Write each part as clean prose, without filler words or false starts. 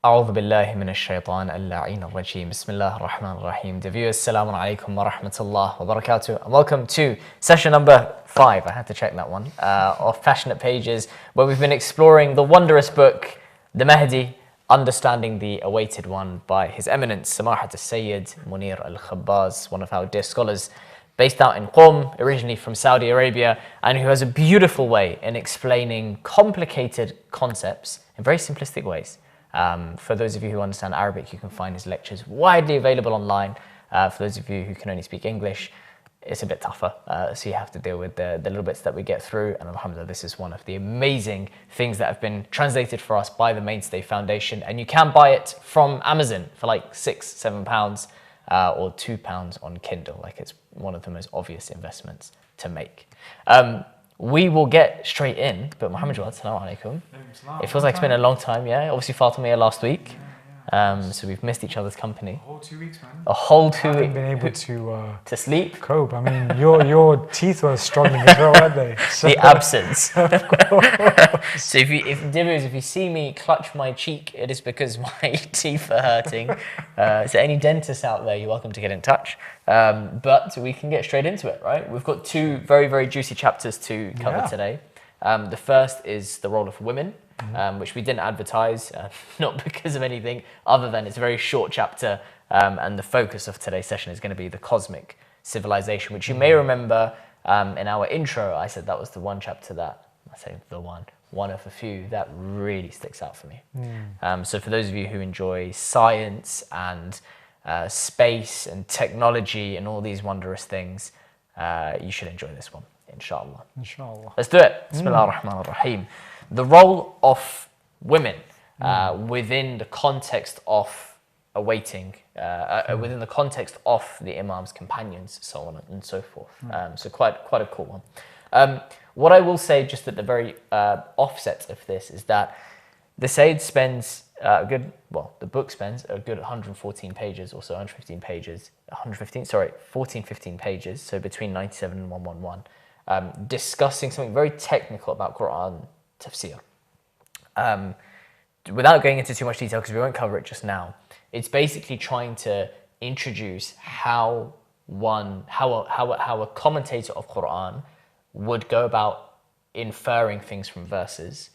أعوذ بالله من الشيطان اللعين الرجيم. Bismillah ar-Rahman ar-Rahim. The viewers, Assalamu alaikum wa rahmatullah wa barakatuh. And welcome to session number 5, I had to check that one, of Passionate Pages, where we've been exploring the wondrous book, The Mahdi, Understanding the Awaited One, by His Eminence, Samahat al-Sayyid Munir al-Khabbaz, one of our dear scholars, based out in Qom, originally from Saudi Arabia, and who has a beautiful way in explaining complicated concepts in very simplistic ways. For those of you who understand Arabic, you can find his lectures widely available online. For those of you who can only speak English, it's a bit tougher, so you have to deal with the little bits that we get through. And alhamdulillah, this is one of the amazing things that have been translated for us by the Mainstay Foundation, and you can buy it from Amazon for like £6-7, or £2 on Kindle. Like, it's one of the most obvious investments to make. We will get straight in, but Muhammad Jawad, assalamu alaikum. It feels like it's been a long time, yeah? Obviously, Fatima here last week, so we've missed each other's company. A whole 2 weeks, man. A whole 2 weeks. I haven't been able to sleep? Cope. I mean, your teeth were struggling as well, weren't they? So, the absence. Of course. So if you see me clutch my cheek, it is because my teeth are hurting. So any dentists out there, you're welcome to get in touch. But we can get straight into it, right? We've got 2 very, very juicy chapters to cover today. The first is the role of women, which we didn't advertise, not because of anything other than it's a very short chapter, and the focus of today's session is going to be the cosmic civilization, which you may remember in our intro. I said that was the one chapter that, I say the one of a few that really sticks out for me. So for those of you who enjoy science and space and technology and all these wondrous things, you should enjoy this one, inshallah. Inshallah. Let's do it. Bismillah ar-Rahman ar-Rahim. The role of women within the context of awaiting, within the context of the Imam's companions, so on and so forth. So quite a cool one. What I will say just at the very offset of this is that the Sayyid spends the book spends a good 114 pages or so, 115 pages, 15 pages, so between 97 and 111, discussing something very technical about Quran tafsir. Without going into too much detail, because we won't cover it just now, it's basically trying to introduce how a commentator of Quran would go about inferring things from verses,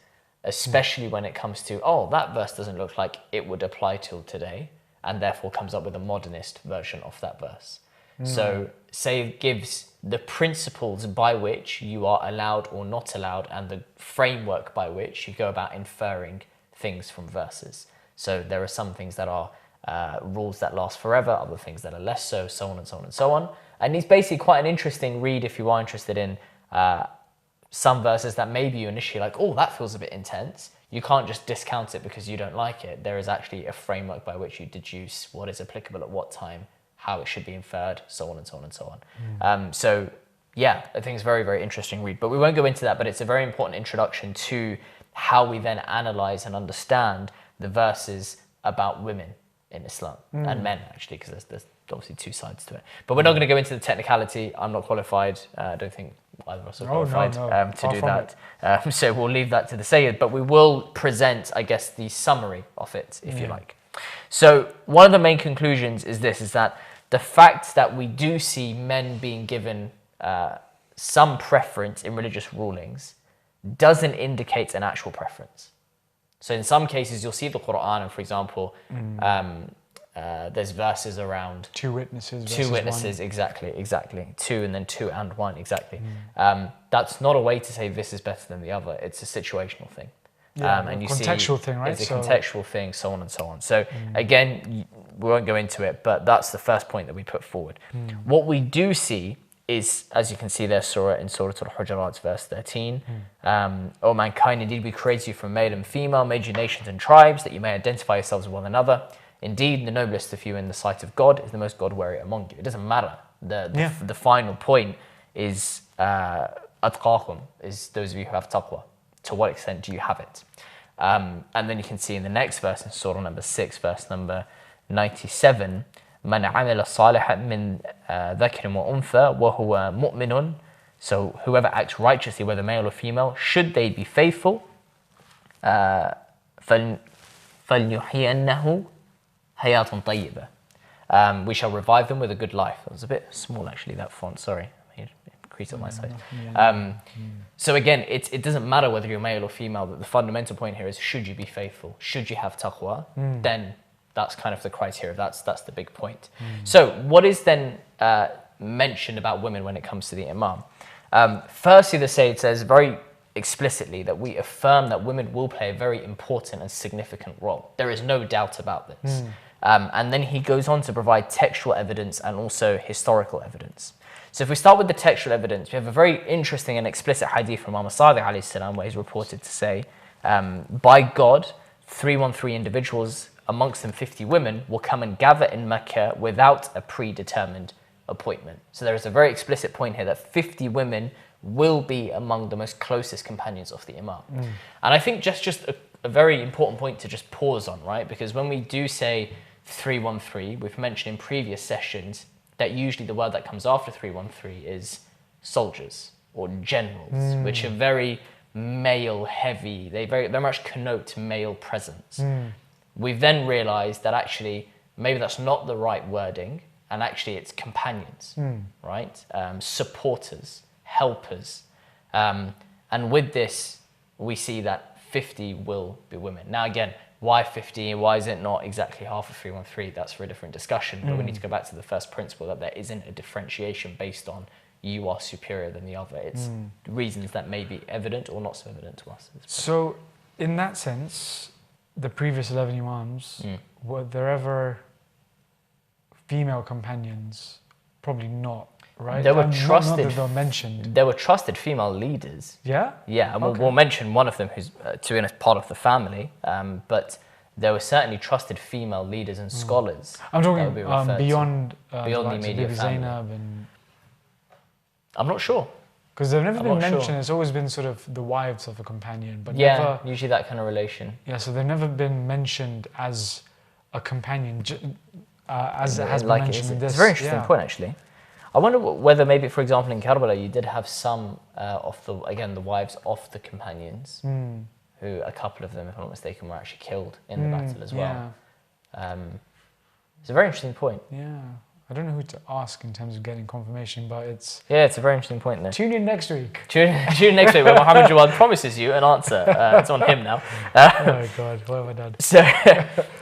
especially when it comes to, that verse doesn't look like it would apply till today, and therefore comes up with a modernist version of that verse. So Sayyid gives the principles by which you are allowed or not allowed, and the framework by which you go about inferring things from verses. So there are some things that are rules that last forever, other things that are less so, so on and so on and so on. And it's basically quite an interesting read if you are interested in some verses that maybe you initially like, that feels a bit intense. You can't just discount it because you don't like it. There is actually a framework by which you deduce what is applicable at what time, how it should be inferred, so on and so on and so on. So yeah, I think it's a very, very interesting read, but we won't go into that, but it's a very important introduction to how we then analyze and understand the verses about women in Islam, and men actually, because there's obviously 2 sides to it. But we're not going to go into the technicality. I'm not qualified. I don't think either of us are qualified to do that. So we'll leave that to the Sayyid, but we will present, I guess, the summary of it, if you like. So one of the main conclusions is that the fact that we do see men being given some preference in religious rulings doesn't indicate an actual preference. So in some cases, you'll see the Quran, and for example, there's verses around 2 witnesses. Two witnesses, one. Exactly. 2 and then 2 and 1, exactly. That's not a way to say this is better than the other. It's a situational thing. And you contextual see, thing, right? It's a contextual thing, so on and so on. So again, we won't go into it, but that's the first point that we put forward. What we do see is, as you can see there, Surah Al-Hujurat, verse 13. O mankind, indeed we created you from male and female, made you nations and tribes, that you may identify yourselves with one another. Indeed, the noblest of you in the sight of God is the most God-wary among you. It doesn't matter. The final point is atqakum, is those of you who have taqwa. To what extent do you have it? And then you can see in the next verse, in Surah number 6, verse number 97, مَنْ عَمِلَ صَالِحًا مِنْ ذَكْرٍ وَأُنْثَى وَهُوَ مُؤْمِنٌ. So whoever acts righteously, whether male or female, should they be faithful, فَلْنُحْيِيَنَّهُ حَيَاةٌ طَيِّبَةٌ. We shall revive them with a good life. It was a bit small actually, that font, sorry. Increase on my side. So again, it doesn't matter whether you're male or female, but the fundamental point here is, should you be faithful? Should you have taqwa? Then that's kind of the criteria. That's the big point. So what is then mentioned about women when it comes to the imam? Firstly, the Sayyid says very explicitly that we affirm that women will play a very important and significant role. There is no doubt about this. And then he goes on to provide textual evidence and also historical evidence. So if we start with the textual evidence, we have a very interesting and explicit hadith from Imam Sadiq alayhi salam, where he's reported to say, by God, 313 individuals, amongst them 50 women, will come and gather in Mecca without a predetermined appointment. So there is a very explicit point here that 50 women will be among the most closest companions of the Imam. And I think just a very important point to just pause on, right? Because when we do say 313, we've mentioned in previous sessions that usually the word that comes after 313 is soldiers or generals, which are very male heavy. They very much connote male presence. We've then realized that actually maybe that's not the right wording, and actually it's companions, right? Supporters, helpers. And with this, we see that 50 will be women. Now again, why 50? Why is it not exactly half of 313? That's for a different discussion. But we need to go back to the first principle that there isn't a differentiation based on you are superior than the other. It's reasons that may be evident or not so evident to us. So, in that sense, the previous 11 Imams, were there ever female companions? Probably not, right? There were not that they were mentioned. There were trusted female leaders. Yeah? Yeah, and we'll mention one of them who's, to be honest, part of the family. But there were certainly trusted female leaders and scholars. I'm talking beyond the immediate family. Zainab and... I'm not sure. Because they've never been mentioned. It's always been sort of the wives of a companion, but yeah, usually that kind of relation. Yeah, so they've never been mentioned as a companion, as it has been mentioned in this. It's a very interesting point, actually. I wonder whether maybe, for example, in Karbala, you did have some of the wives of the companions, who a couple of them, if I'm not mistaken, were actually killed in the battle as well. It's a very interesting point. Yeah. I don't know who to ask in terms of getting confirmation, but it's... Yeah, it's a very interesting point there. Tune in next week. Tune in next week when Muhammad Jawad promises you an answer. It's on him now. Oh God, what have I done?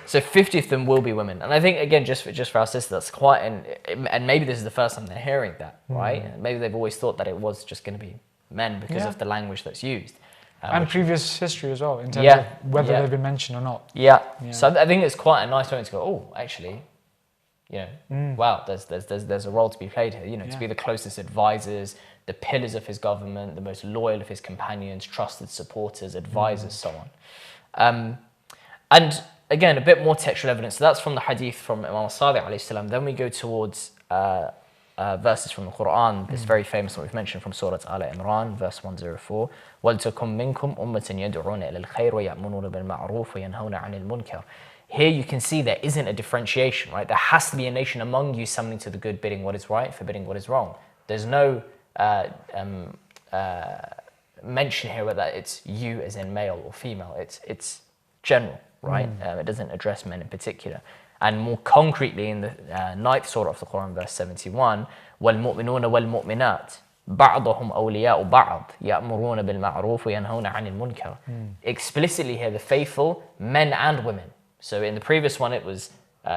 So 50 of them will be women. And I think, again, just for our sisters, that's quite... And maybe this is the first time they're hearing that, right? Maybe they've always thought that it was just going to be men because of the language that's used. And previous history as well, in terms of whether they've been mentioned or not. Yeah. So I think it's quite a nice moment to go, oh, actually... wow, there's a role to be played here, to be the closest advisors, the pillars of his government, the most loyal of his companions, trusted supporters, advisors, so on. And again, a bit more textual evidence. So that's from the hadith from Imam Sadiq alayhi salam. Then we go towards verses from the Quran, this very famous one we've mentioned from Surah Al Imran, verse 104. وَلْتَكُمْ مِنْكُمْ أُمَّةٌ يَدْعُونَ إِلَى الْخَيْرِ وَيَأْمُرُونَ بِالْمَعْرُوفِ وَيَنْهَوْنَ عَنِ الْمُنْكَرِ. Here you can see there isn't a differentiation, right? There has to be a nation among you summoning to the good, bidding what is right, forbidding what is wrong. There's no mention here that it's you as in male or female. It's general, right? It doesn't address men in particular. And more concretely in the 9th surah of the Quran, verse 71, وَالْمُؤْمِنُونَ وَالْمُؤْمِنَاتِ بَعْضُهُمْ أَوْلِيَاءُ بَعْضٍ يَأْمُرُونَ بِالْمَعْرُوفِ وَيَنْهَوْنَ عَنِ الْمُنْكَرِ. Explicitly here, the faithful, men and women. So in the previous one, it was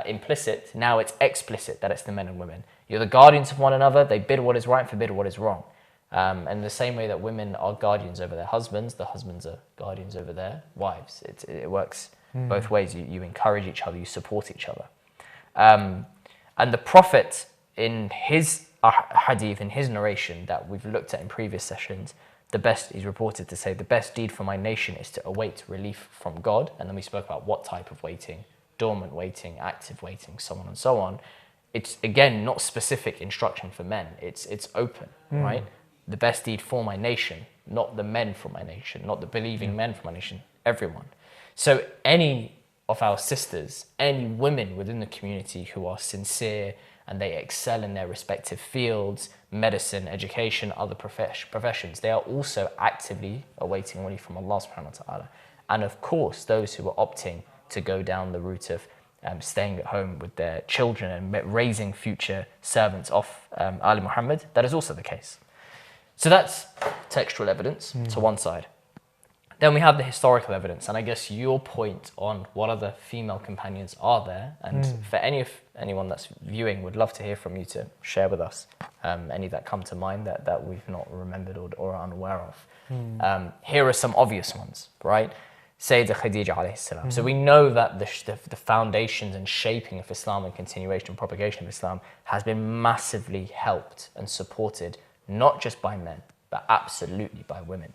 implicit. Now it's explicit that it's the men and women. You're the guardians of one another. They bid what is right, forbid what is wrong. And the same way that women are guardians over their husbands, the husbands are guardians over their wives. It works both ways. You encourage each other, you support each other. And the Prophet, in his hadith, in his narration that we've looked at in previous sessions, he's reported to say, the best deed for my nation is to await relief from God. And then we spoke about what type of waiting, dormant waiting, active waiting, so on and so on. It's, again, not specific instruction for men. It's open, right? The best deed for my nation, not the men for my nation, not the believing men for my nation, everyone. So any of our sisters, any women within the community who are sincere and they excel in their respective fields, medicine, education, other professions, they are also actively awaiting relief from Allah subhanahu wa ta'ala. And of course, those who are opting to go down the route of staying at home with their children and raising future servants of Ali Muhammad, that is also the case. So that's textual evidence to one side. Then we have the historical evidence, and I guess your point on what other female companions are there, and for anyone that's viewing, would love to hear from you to share with us any that come to mind that we've not remembered or are unaware of. Here are some obvious ones, right? Sayyidah Khadija alayhi salam. So we know that the foundations and shaping of Islam and continuation and propagation of Islam has been massively helped and supported, not just by men, but absolutely by women.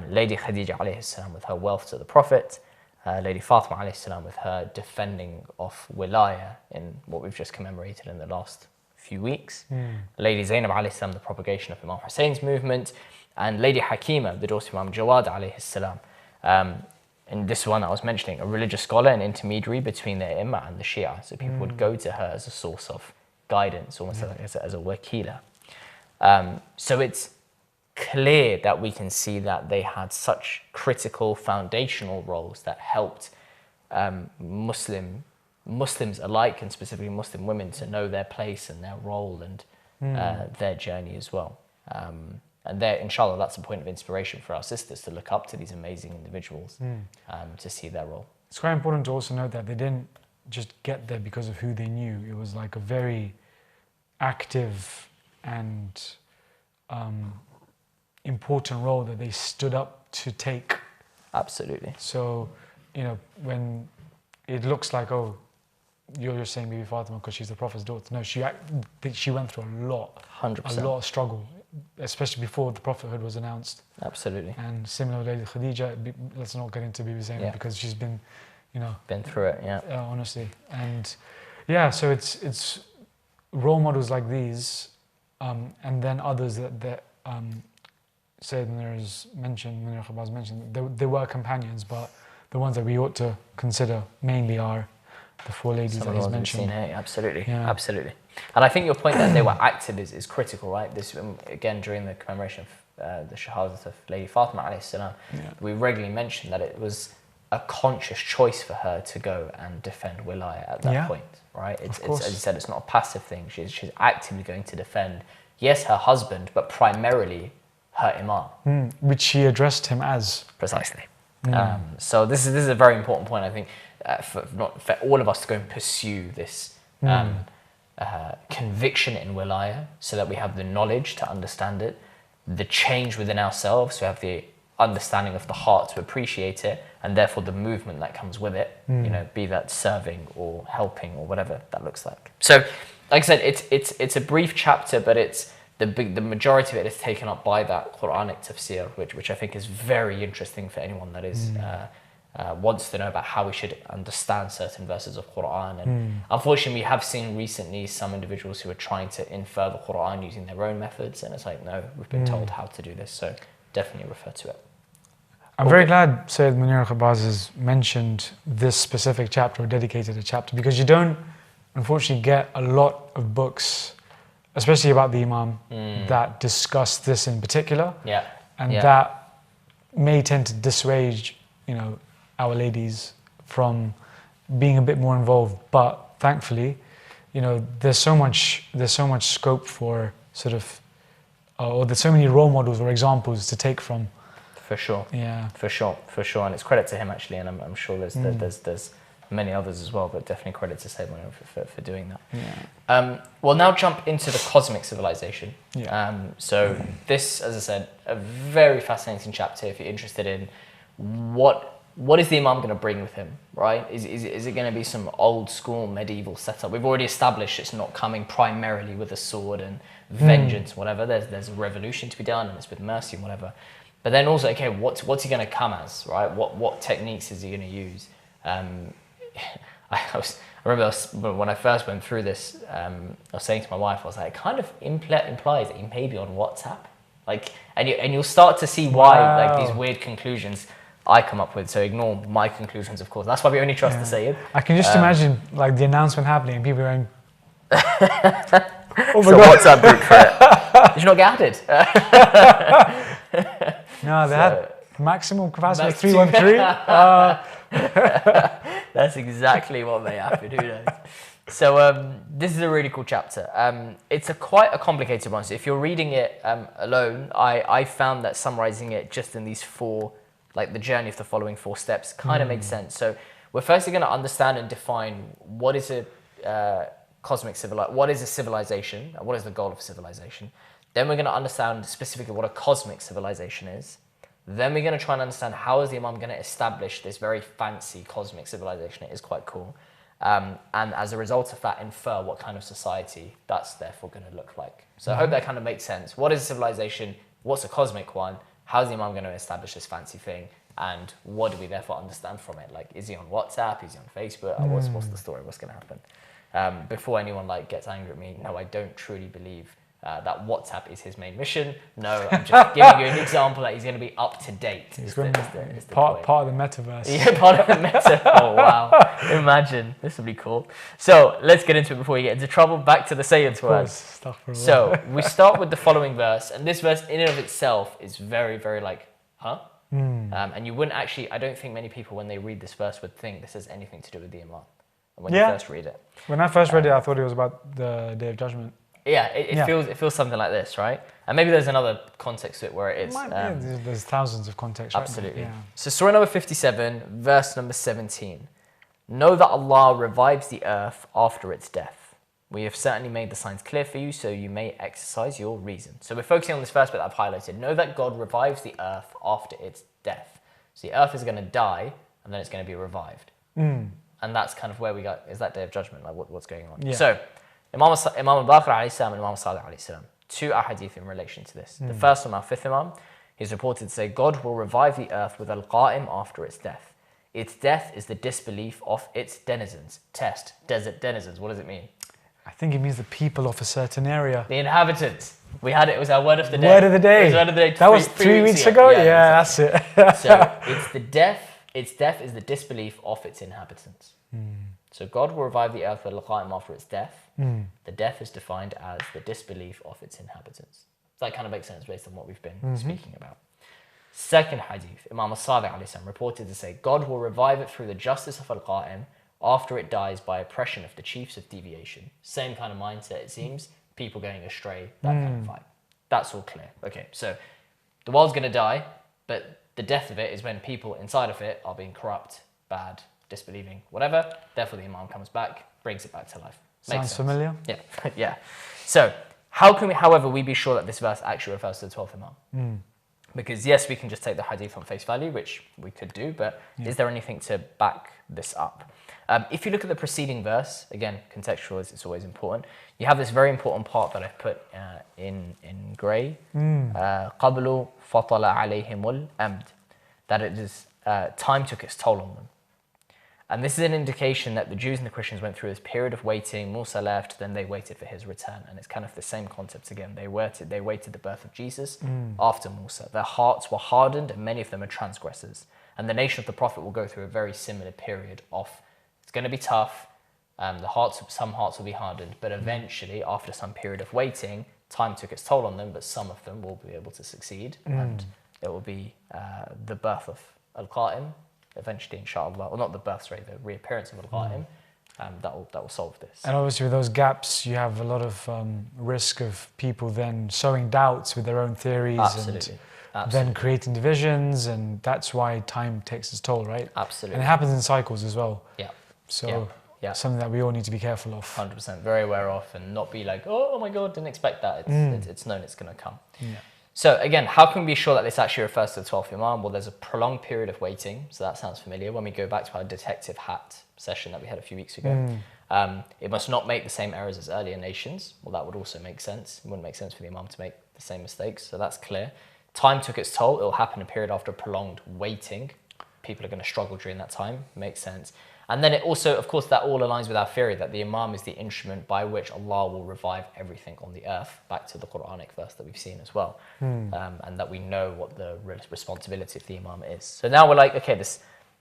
Lady Khadija alayhi salam with her wealth to the Prophet, Lady Fatima alayhi salam with her defending of wilaya in what we've just commemorated in the last few weeks, Lady Zainab alayhi salam, the propagation of Imam Hussein's movement, and Lady Hakima, the daughter of Imam Jawad alayhi salam. And this one I was mentioning, a religious scholar and intermediary between the Imam and the Shia. So people would go to her as a source of guidance, almost like as a wakila. So it's clear that we can see that they had such critical foundational roles that helped Muslims alike, and specifically Muslim women, to know their place and their role and their journey as well. And there, inshallah, that's a point of inspiration for our sisters to look up to these amazing individuals, to see their role. It's quite important to also note that they didn't just get there because of who they knew. It was like a very active and important role that they stood up to take. Absolutely. So, you know, when it looks like, oh, you're saying Bibi Fatima because she's the Prophet's daughter. No, she went through a lot. 100%. A lot of struggle, especially before the prophethood was announced. Absolutely. And similar with Lady Khadija, let's not get into Bibi Zainab because she's been, you know, been through it, honestly. And yeah, so it's role models like these, and then others that Sayyid Munir's mentioned, Munir Khabaz mentioned, they were companions, but the ones that we ought to consider mainly are the four ladies that he's mentioned. Absolutely, absolutely. And I think your point that they were active is critical, right? This, again, during the commemoration of the Shahadat of Lady Fatima alayhi salam, we regularly mentioned that it was a conscious choice for her to go and defend wilaya at that point, right? It's as you said, it's not a passive thing. She's actively going to defend, yes, her husband, but primarily her imam. Which she addressed him as. Precisely. So this is a very important point, I think, for all of us to go and pursue this conviction in wilaya, so that we have the knowledge to understand it, the change within ourselves, to have the understanding of the heart to appreciate it, and therefore the movement that comes with it, you know, be that serving or helping or whatever that looks like. So, like I said, it's a brief chapter, but it's the majority of it is taken up by that Quranic tafsir, which I think is very interesting for anyone that is wants to know about how we should understand certain verses of Quran. And unfortunately, we have seen recently some individuals who are trying to infer the Quran using their own methods, and it's like, no, we've been told how to do this, so definitely refer to it. I'm very glad Sayyid Munir Khabaz has mentioned this specific chapter, or dedicated a chapter, because you don't, unfortunately, get a lot of books, especially about the Imam, that discuss this in particular. And that may tend to dissuade, you know, our ladies from being a bit more involved. But thankfully, you know, there's so much scope for sort of, or there's so many role models or examples to take from. For sure. Yeah. For sure. And it's credit to him, actually, and I'm sure there's many others as well, but definitely credit to Sayyid Munir for doing that. We'll now jump into the cosmic civilization. So this, as I said, a very fascinating chapter if you're interested in what is the Imam going to bring with him, right? Is it going to be some old school medieval setup? We've already established it's not coming primarily with a sword and vengeance, whatever. There's a revolution to be done, and it's with mercy and whatever. But then also, okay, what's he going to come as, right? What techniques is he going to use? I remember when I first went through this, I was saying to my wife, I was like, it kind of implies that he may be on WhatsApp, like, and you'll start to see why like these weird conclusions I come up with. So ignore my conclusions, of course. That's why we only trust the Sayyid. I can just imagine like the announcement happening and people going, "Oh my God, WhatsApp group for it." Did you not get added? No, they had maximum capacity of 313. That's exactly what may happen. Who knows? So this is a really cool chapter. It's quite a complicated one. So if you're reading it alone, I found that summarizing it just in these four, like the journey of the following 4 steps, kind of makes sense. So we're firstly going to understand and define what is a what is a civilization, and what is the goal of civilization. Then we're going to understand specifically what a cosmic civilization is. Then we're going to try and understand how is the Imam going to establish this very fancy cosmic civilization. It is quite cool. And as a result of that, infer what kind of society that's therefore going to look like. So I hope that kind of makes sense. What is a civilization? What's a cosmic one? How's the Imam going to establish this fancy thing? And what do we therefore understand from it? Like, is he on WhatsApp? Is he on Facebook? What's the story? What's going to happen? Before anyone gets angry at me, no, I don't truly believe that WhatsApp is his main mission. No, I'm just giving you an example that he's going to be up to date. He's part of the metaverse. Yeah, part of the meta. Oh, wow. Imagine. This would be cool. So let's get into it before we get into trouble. Back to the Sayyid's words. So we start with the following verse. And this verse in and of itself is very, very and you wouldn't actually, I don't think many people when they read this verse would think this has anything to do with the Imam when you first read it. When I first read it, I thought it was about the Day of Judgment. Yeah, it feels something like this, right? And maybe there's another context to it where it is. There's thousands of contexts. Absolutely. Right? Yeah. So Surah number 57, verse number 17. Know that Allah revives the earth after its death. We have certainly made the signs clear for you so you may exercise your reason. So we're focusing on this first bit that I've highlighted. Know that God revives the earth after its death. So the earth is going to die and then it's going to be revived. And that's kind of where we got, is that Day of Judgment, like what's going on. Yeah. So Imam al-Baqir alayhi salam and Imam Salih alayhi salam, 2 ahadith in relation to this. The first one, our 5th Imam, he's reported to say, God will revive the earth with al-Qa'im after its death. Its death is the disbelief of its denizens. Test, desert denizens, what does it mean? I think it means the people of a certain area. The inhabitants. We had it was our word of the day. Word of the day. It was word of the day. That was 3 weeks ago? Yeah, exactly. That's it. So it's the death. Its death is the disbelief of its inhabitants. So God will revive the earth with al-Qa'im after its death. The death is defined as the disbelief of its inhabitants. So that kind of makes sense based on what we've been speaking about. Second hadith, Imam al-Sadiq alayhi salam reported to say, God will revive it through the justice of al-Qa'im after it dies by oppression of the chiefs of deviation. Same kind of mindset, it seems. People going astray, that kind of vibe. That's all clear. Okay, so the world's going to die, but the death of it is when people inside of it are being corrupt, bad, disbelieving, whatever. Therefore, the Imam comes back, brings it back to life. Sounds familiar? Yeah, yeah. So how can we, however, we be sure that this verse actually refers to the 12th Imam? Because yes, we can just take the hadith on face value, which we could do, but is there anything to back this up? If you look at the preceding verse, again, contextual is always important. You have this very important part that I've put in grey. قَبْلُ فَطَلَ عَلَيْهِمُ الْأَمْدِ. That it is, time took its toll on them. And this is an indication that the Jews and the Christians went through this period of waiting. Musa left, then they waited for his return. And it's kind of the same concept again. They waited the birth of Jesus after Musa. Their hearts were hardened and many of them are transgressors. And the nation of the Prophet will go through a very similar period of, it's going to be tough, some hearts will be hardened, but eventually, after some period of waiting, time took its toll on them, but some of them will be able to succeed. And it will be the birth of Al-Qa'im, eventually, inshallah, or not the birth, sorry, the reappearance of Al-Qa'im, that will solve this. And obviously with those gaps, you have a lot of risk of people then sowing doubts with their own theories. Absolutely. Then creating divisions, and that's why time takes its toll, right? Absolutely. And it happens in cycles as well. Yeah. So something that we all need to be careful of. 100%, very aware of, and not be like, oh my God, didn't expect that. It's known it's going to come. Yeah. So again, how can we be sure that this actually refers to the 12th Imam? Well, there's a prolonged period of waiting, so that sounds familiar. When we go back to our detective hat session that we had a few weeks ago, it must not make the same errors as earlier nations. Well, that would also make sense. It wouldn't make sense for the Imam to make the same mistakes, so that's clear. Time took its toll. It will happen a period after prolonged waiting. People are going to struggle during that time. Makes sense. And then it also, of course, that all aligns with our theory that the Imam is the instrument by which Allah will revive everything on the earth, back to the Quranic verse that we've seen as well. And that we know what the responsibility of the Imam is. So now we're like, okay, this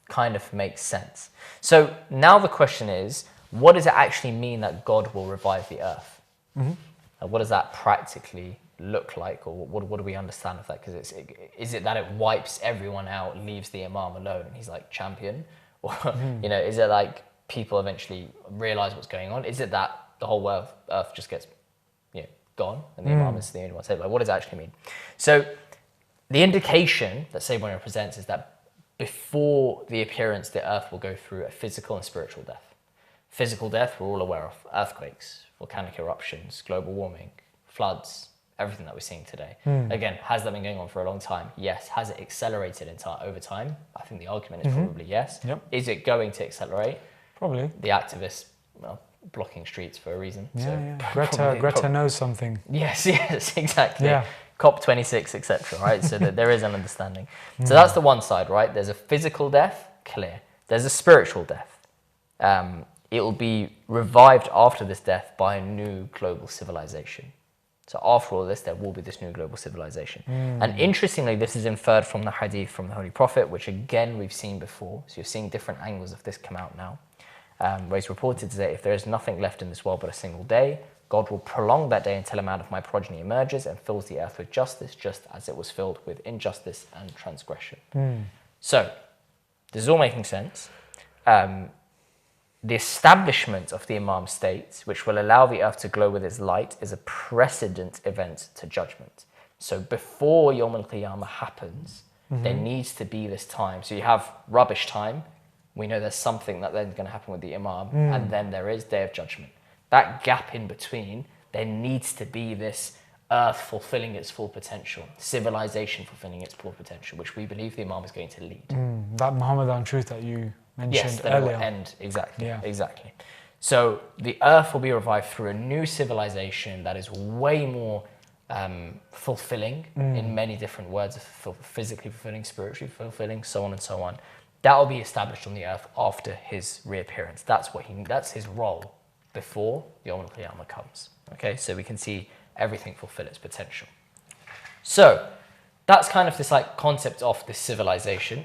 kind of makes sense. So now the question is, what does it actually mean that God will revive the earth? What does that practically look like, or what do we understand of that? Because is it that it wipes everyone out, leaves the Imam alone, and he's like champion? Or, is it like people eventually realize what's going on? Is it that the whole earth just gets, gone and the Imam is the only one saved? Like, what does it actually mean? So the indication that Sayyid represents is that before the appearance, the earth will go through a physical and spiritual death. Physical death, we're all aware of: earthquakes, volcanic eruptions, global warming, floods, everything that we're seeing today. Again, has that been going on for a long time? Yes. Has it accelerated over time? I think the argument is probably yes. Yep. Is it going to accelerate? Probably. The activists, blocking streets for a reason. Greta knows something. Yes, exactly. Yeah. COP26, etc. Right? So that there is an understanding. So that's the one side, right? There's a physical death, clear. There's a spiritual death. It will be revived after this death by a new global civilization. So after all this, there will be this new global civilization. And interestingly, this is inferred from the hadith from the Holy Prophet, which again, we've seen before. So you're seeing different angles of this come out now. Where he's reported to say, if there is nothing left in this world but a single day, God will prolong that day until a man of my progeny emerges and fills the earth with justice, just as it was filled with injustice and transgression. So this is all making sense. The establishment of the Imam state, which will allow the earth to glow with its light, is a precedent event to judgment. So before Yawm al-Qiyamah happens, there needs to be this time. So you have rubbish time. We know there's something that then is going to happen with the Imam, and then there is Day of Judgment. That gap in between, there needs to be this earth fulfilling its full potential, civilization fulfilling its full potential, which we believe the Imam is going to lead. That Muhammadan truth that you mentioned yes, that earlier. It will end, exactly, Yeah. exactly. So the earth will be revived through a new civilization that is way more fulfilling in many different words, physically fulfilling, spiritually fulfilling, so on and so on. That will be established on the earth after his reappearance. That's his role before the Yawm al-Qiyamah comes. Okay, so we can see everything fulfill its potential. So that's kind of this like concept of this civilization.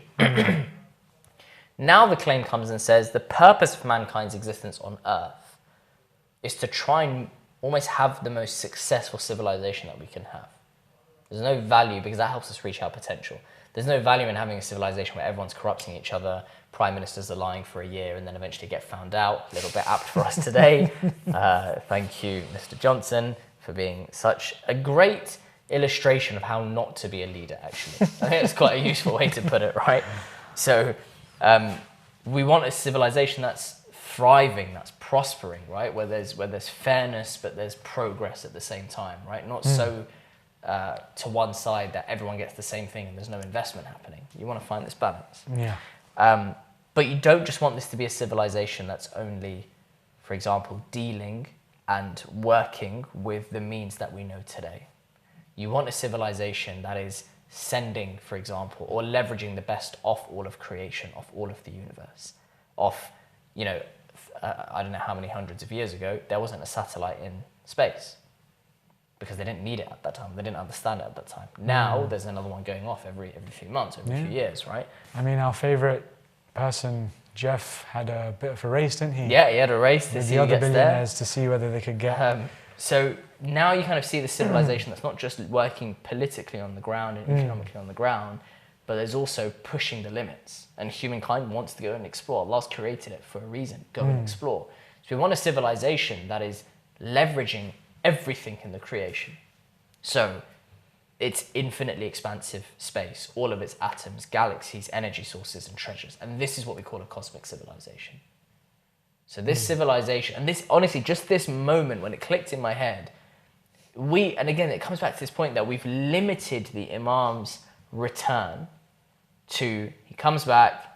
Now the claim comes and says the purpose of mankind's existence on earth is to try and almost have the most successful civilization that we can have. There's no value, because that helps us reach our potential. There's no value in having a civilization where everyone's corrupting each other, prime ministers are lying for a year and then eventually get found out. A little bit apt for us today. Thank you, Mr. Johnson, for being such a great illustration of how not to be a leader, actually. I think it's quite a useful way to put it, right? So we want a civilization that's thriving, that's prospering, right? Where there's fairness, but there's progress at the same time, right? Not so to one side that everyone gets the same thing and there's no investment happening. You want to find this balance. Yeah. But you don't just want this to be a civilization that's only, for example, dealing and working with the means that we know today. You want a civilization that is sending, for example, or leveraging the best of all of creation, of all of the universe. I don't know how many hundreds of years ago, there wasn't a satellite in space because they didn't need it at that time. They didn't understand it at that time. Now there's another one going off every few months, every few years, right? I mean, our favorite person, Jeff, had a bit of a race, didn't he? Yeah, he had a race to with see the who other gets billionaires to see whether they could get. So now you kind of see the civilization that's not just working politically on the ground and economically on the ground, but there's also pushing the limits. And humankind wants to go and explore. Allah's created it for a reason. Go and explore. So we want a civilization that is leveraging everything in the creation. So it's infinitely expansive space, all of its atoms, galaxies, energy sources, and treasures. And this is what we call a cosmic civilization. So this civilization, and this, honestly, just this moment when it clicked in my head, and again, it comes back to this point that we've limited the Imam's return to, he comes back,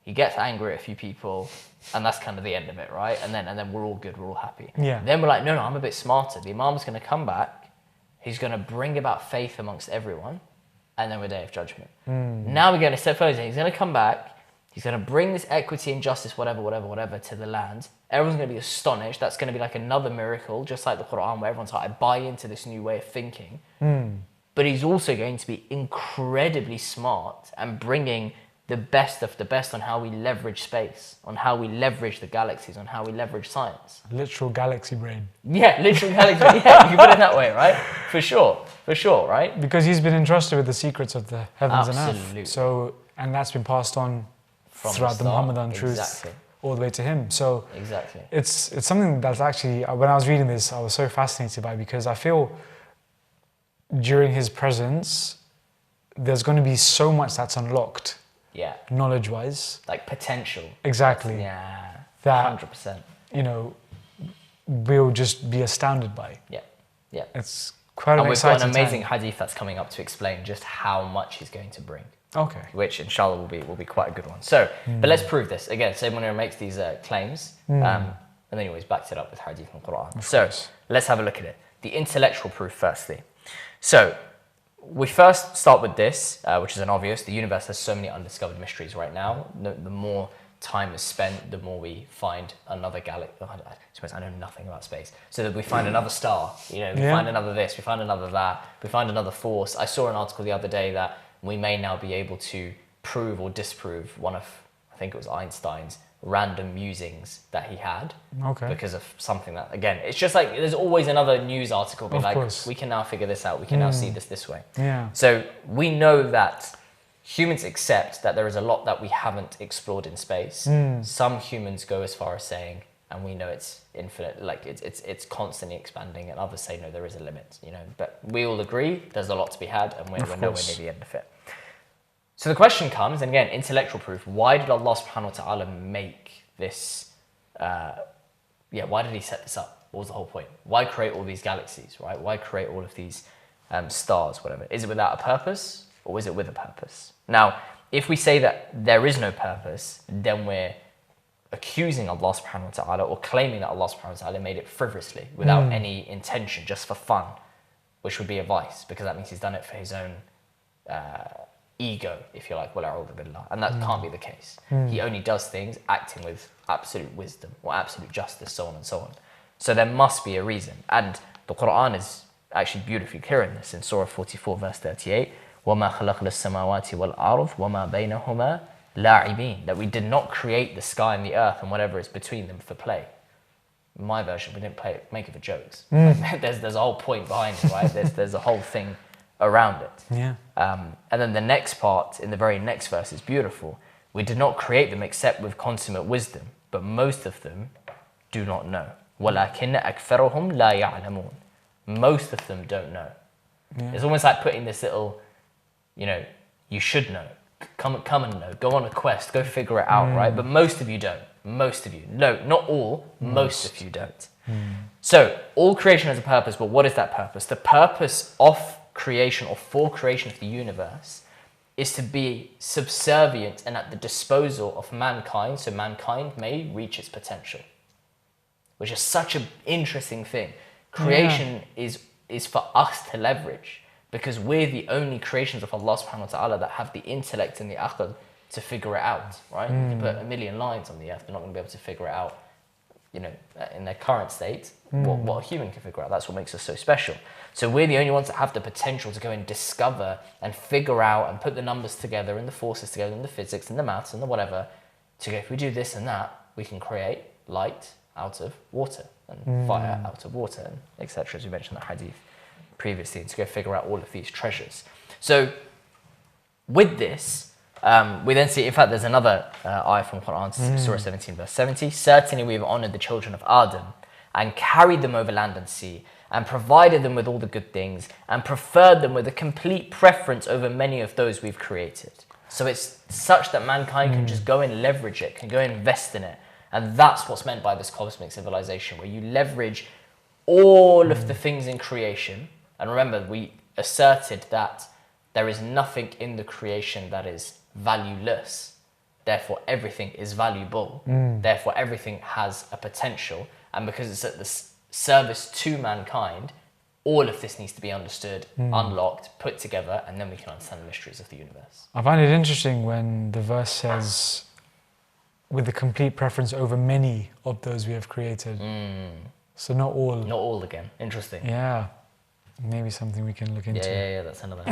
he gets angry at a few people, and that's kind of the end of it, right? And then we're all good, we're all happy. Yeah. Then we're like, no, I'm a bit smarter. The Imam's going to come back, he's going to bring about faith amongst everyone, and then we're Day of Judgment. Now we're going to step further, he's going to come back, he's going to bring this equity and justice, whatever, to the land. Everyone's going to be astonished. That's going to be like another miracle, just like the Quran, where everyone's like, I buy into this new way of thinking. But he's also going to be incredibly smart and bringing the best of the best on how we leverage space, on how we leverage the galaxies, on how we leverage science. Literal galaxy brain. Yeah, literal galaxy brain. Yeah, you can put it that way, right? For sure, right? Because he's been entrusted with the secrets of the heavens and Absolutely. earth. So, and that's been passed on throughout the start. Muhammadan truths Exactly. all the way to him. So Exactly. it's something that's actually, when I was reading this, I was so fascinated by it, because I feel during his presence, there's going to be so much that's unlocked, Yeah. knowledge-wise. Like potential. Exactly. Yeah. That 100%. you know, we'll just be astounded by. Yeah. Yeah. It's quite an And we've exciting got an amazing time. hadith that's coming up to explain just how much he's going to bring. Okay. Which inshallah will be quite a good one. So, but let's prove this. Again, Sayyid Munir makes these claims, and then he always backs it up with hadith and Quran. So, let's have a look at it. The intellectual proof firstly. So, we first start with this, which is an obvious. The universe has so many undiscovered mysteries right now. The more time is spent, the more we find another galaxy. Oh, I suppose I know nothing about space. So that we find another star, you know, we find another this, we find another that, we find another force. I saw an article the other day that we may now be able to prove or disprove one of, I think it was Einstein's random musings that he had. Okay. Because of something that, again, it's just like there's always another news article being like, course. we can now figure this out, we can now see this way. Yeah. So we know that humans accept that there is a lot that we haven't explored in space. Some humans go as far as saying, and we know it's infinite, like it's constantly expanding, and others say no, there is a limit, you know. But we all agree there's a lot to be had, and we're nowhere near the end of it. So the question comes, and again, intellectual proof. Why did Allah subhanahu wa ta'ala make this? Why did He set this up? What was the whole point? Why create all these galaxies, right? Why create all of these stars, whatever? Is it without a purpose, or is it with a purpose? Now, if we say that there is no purpose, then we're accusing Allah subhanahu wa ta'ala, or claiming that Allah subhanahu wa ta'ala made it frivolously, without any intention, just for fun, which would be a vice, because that means He's done it for His own ego, if you like, and that can't be the case. He only does things acting with absolute wisdom or absolute justice, so on and so on. So there must be a reason, and the Quran is actually beautifully clear in this. In Surah 44, verse 38, وَمَا خَلَقْنَا السَّمَاوَاتِ وَالْأَرْضِ وَمَا بَيْنَهُمَا لَاعِبِينَ, that we did not create the sky and the earth and whatever is between them for play. In my version, we didn't make it for jokes. There's a whole point behind it, right? There's a whole thing around it. Yeah. And then the next part, in the very next verse, is beautiful. We did not create them except with consummate wisdom, but most of them do not know. وَلَكِنَّ أَكْثَرُهُمْ لَا يَعْلَمُونَ. Most of them don't know. Yeah. It's almost like putting this little, you know, you should know. Come and know. Go on a quest. Go figure it out, right? But most of you don't. Most of you. No, not all. Most of you don't. So, all creation has a purpose, but what is that purpose? The purpose of creation, or for creation of the universe, is to be subservient and at the disposal of mankind, so mankind may reach its potential, which is such an interesting thing. Creation is for us to leverage, because we're the only creations of Allah subhanahu wa ta'ala that have the intellect and the aql to figure it out, right? You can put a million lions on the earth, they're not going to be able to figure it out, you know, in their current state, what a human can figure out. That's what makes us so special. So we're the only ones that have the potential to go and discover and figure out and put the numbers together and the forces together and the physics and the maths and the whatever, to go, if we do this and that, we can create light out of water and fire out of water, and etc., as we mentioned in the hadith previously, to go figure out all of these treasures. So with this, we then see, in fact, there's another ayah from Quran, Surah 17, verse 70. Certainly we have honoured the children of Adam and carried them over land and sea, and provided them with all the good things, and preferred them with a complete preference over many of those we've created. So it's such that mankind can just go and leverage it, can go and invest in it. And that's what's meant by this cosmic civilization, where you leverage all of the things in creation. And remember, we asserted that there is nothing in the creation that is valueless. Therefore, everything is valuable. Therefore, everything has a potential. And because it's at the service to mankind, all of this needs to be understood, unlocked, put together, and then we can understand the mysteries of the universe. I find it interesting when the verse says, with the complete preference over many of those we have created. So not all. Not all again. Interesting. Yeah. Maybe something we can look into. Yeah, that's another.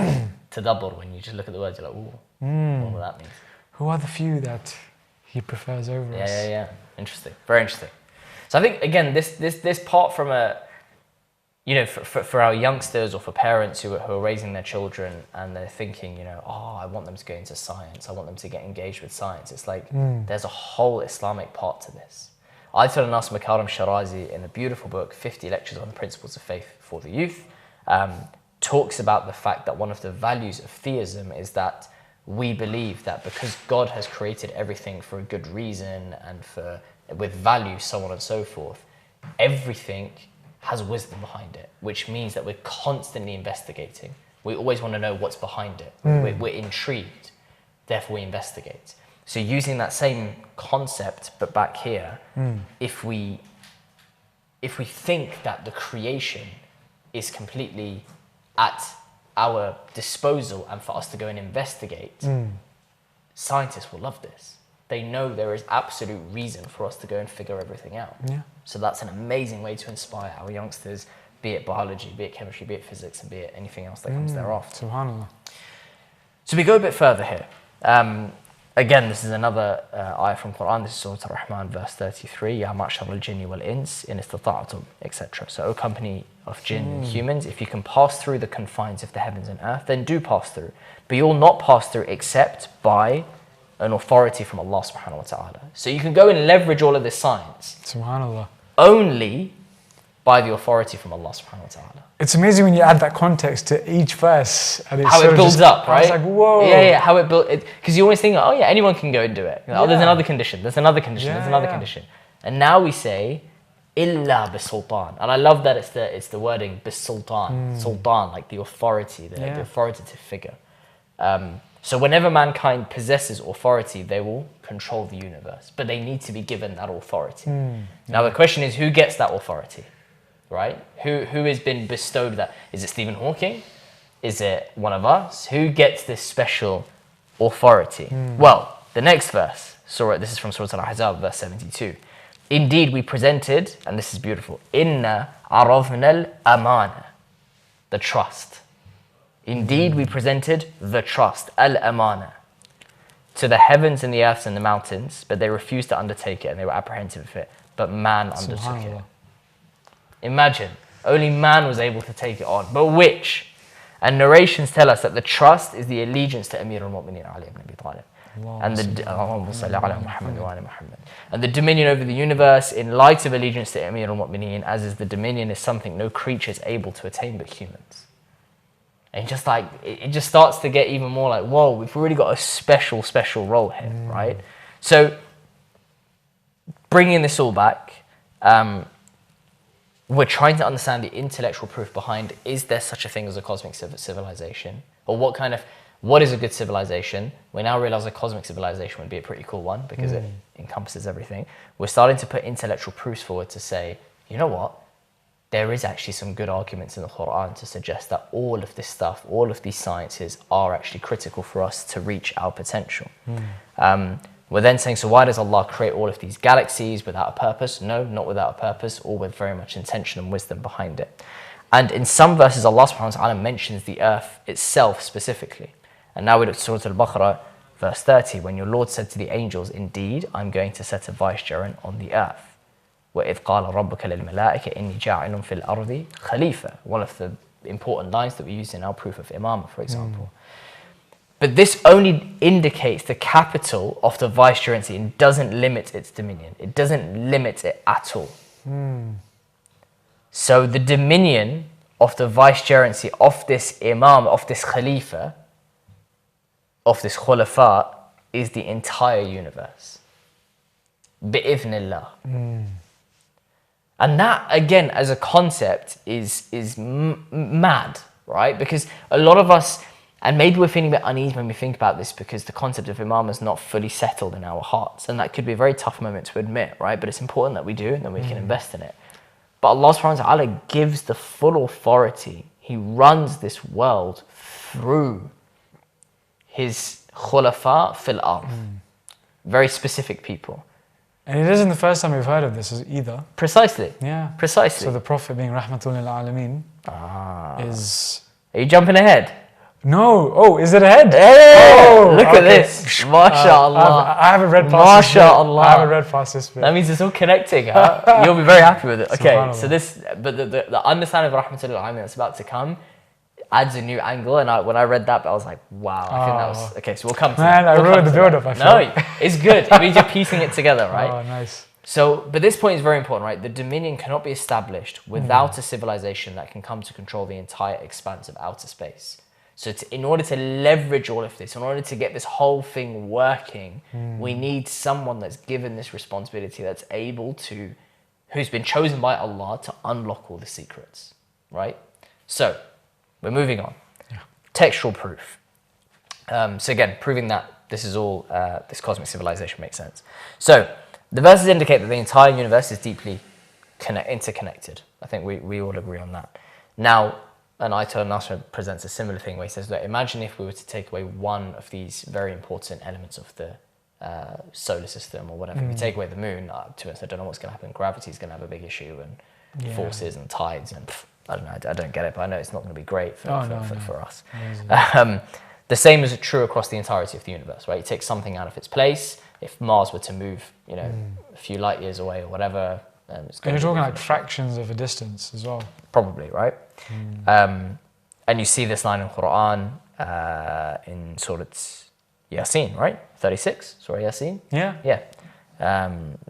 Tadabbur, when you just look at the words, you're like, ooh, what will that mean? Who are the few that He prefers over us? Yeah. Interesting. Very interesting. So I think, again, this part from a you know, for our youngsters or for parents who are raising their children and they're thinking, you know, oh, I want them to go into science, I want them to get engaged with science. It's like there's a whole Islamic part to this. Ayatollah Nasr Makaram Shirazi, in a beautiful book, 50 Lectures on the Principles of Faith for the Youth, talks about the fact that one of the values of theism is that we believe that because God has created everything for a good reason and with value, so on and so forth, everything has wisdom behind it, which means that we're constantly investigating. We always want to know what's behind it. We're intrigued, therefore we investigate. So using that same concept, but back here, if we think that the creation is completely at our disposal and for us to go and investigate, scientists will love this. They know there is absolute reason for us to go and figure everything out. Yeah. So that's an amazing way to inspire our youngsters, be it biology, be it chemistry, be it physics, and be it anything else that comes thereafter. Subhanallah. So we go a bit further here. Again, this is another ayah from Quran. This is Surah Ar-Rahman, verse 33. Ya ma'shar al-jinni wal-ins in istata'tum, etc. So, O company of jinn and humans, if you can pass through the confines of the heavens and earth, then do pass through. But you'll not pass through except by an authority from Allah subhanahu wa ta'ala. So you can go and leverage all of this science. Subhanallah. Only by the authority from Allah subhanahu wa ta'ala. It's amazing when you add that context to each verse. And it's how it builds up, right? It's like, whoa. Yeah, how it built. Because you always think, oh yeah, anyone can go and do it. Oh, there's another condition, there's another condition, there's another condition. And now we say, illa bis-sultan. And I love that it's the wording bis-sultan. Sultan, like the authority, the authoritative figure. So whenever mankind possesses authority, they will control the universe. But they need to be given that authority. Now the question is, who gets that authority? Right? Who has been bestowed that? Is it Stephen Hawking? Is it one of us? Who gets this special authority? Well, the next verse, this is from Surah Al-Ahzab, verse 72. Indeed, we presented, and this is beautiful, Inna aravna al-amana, the trust. Indeed, we presented the trust, al-amana, to the heavens and the earths and the mountains, but they refused to undertake it and they were apprehensive of it. But man undertook it. Imagine, only man was able to take it on. But which? And narrations tell us that the trust is the allegiance to Amir al-Mu'mineen Ali ibn Abi Talib. And the dominion over the universe in light of allegiance to Amir al-Mu'mineen, as is the dominion is something no creature is able to attain but humans. And just like, it just starts to get even more like, whoa, we've really got a special role here, right? So, bringing this all back, we're trying to understand the intellectual proof behind, is there such a thing as a cosmic civilization? Or what is a good civilization? We now realize a cosmic civilization would be a pretty cool one because it encompasses everything. We're starting to put intellectual proofs forward to say, you know what? There is actually some good arguments in the Quran to suggest that all of this stuff, all of these sciences are actually critical for us to reach our potential. We're then saying, so why does Allah create all of these galaxies without a purpose? No, not without a purpose, all with very much intention and wisdom behind it. And in some verses, Allah subhanahu wa ta'ala mentions the earth itself specifically. And now we look at Surah Al-Baqarah, verse 30, when your Lord said to the angels, indeed, I'm going to set a vicegerent on the earth. وَإِذْ قَالَ رَبُّكَ لِلْمَلَائِكَ إِنِّي جَاعِلٌ فِي الْأَرْضِ خَلِيفَةً. One of the important lines that we use in our proof of imamah, for example. But this only indicates the capital of the vicegerency and doesn't limit its dominion. It doesn't limit it at all. So the dominion of the vicegerency of this imam, of this khalifa, of this khulafa, is the entire universe. Bi'idhnillah. And that, again, as a concept, is mad, right? Because a lot of us, and maybe we're feeling a bit uneasy when we think about this because the concept of imam is not fully settled in our hearts. And that could be a very tough moment to admit, right? But it's important that we do and that we can invest in it. But Allah subhanahu wa ta'ala gives the full authority. He runs this world through his khulafa fil ard. Very specific people. And it isn't the first time we've heard of this either. Precisely. Yeah. Precisely. So the Prophet being Rahmatul lil Alameen is... Are you jumping ahead? No. Oh, is it a head? Hey, Oh, look at okay. this. MashaAllah. I haven't read past this bit. MashaAllah. I haven't read past this bit. That means it's all connecting, huh? You'll be very happy with it. Okay, Subhanallah. so this, but the understanding of Rahmatullah Alamin that's about to come adds a new angle. And when I read that, I was like, wow, I think that was, okay, so we'll come to Man, that. I We'll ruined come the to build-up, that. I feel. No, it's good. It means you're piecing it together, right? Oh, nice. So, but this point is very important, right? The dominion cannot be established without a civilization that can come to control the entire expanse of outer space. So in order to leverage all of this, in order to get this whole thing working, we need someone that's given this responsibility, that's able to, who's been chosen by Allah to unlock all the secrets, right? So, we're moving on. Yeah. Textual proof. So again, proving that this is all, this cosmic civilization makes sense. So, the verses indicate that the entire universe is deeply interconnected. I think we all agree on that. Now, and Ayatollah Nasr presents a similar thing where he says that imagine if we were to take away one of these very important elements of the solar system or whatever. If we take away the moon, to us, I don't know what's going to happen. Gravity is going to have a big issue, and forces and tides, and I don't know. I don't get it, but I know it's not going to be great for us. The same is true across the entirety of the universe, right? You take something out of its place. If Mars were to move, a few light years away or whatever, it's And you're talking like fractions of a distance as well. Probably, right? And you see this line in Quran in Surah Yasin, right? 36, Surah Yasin. Yeah. Yeah.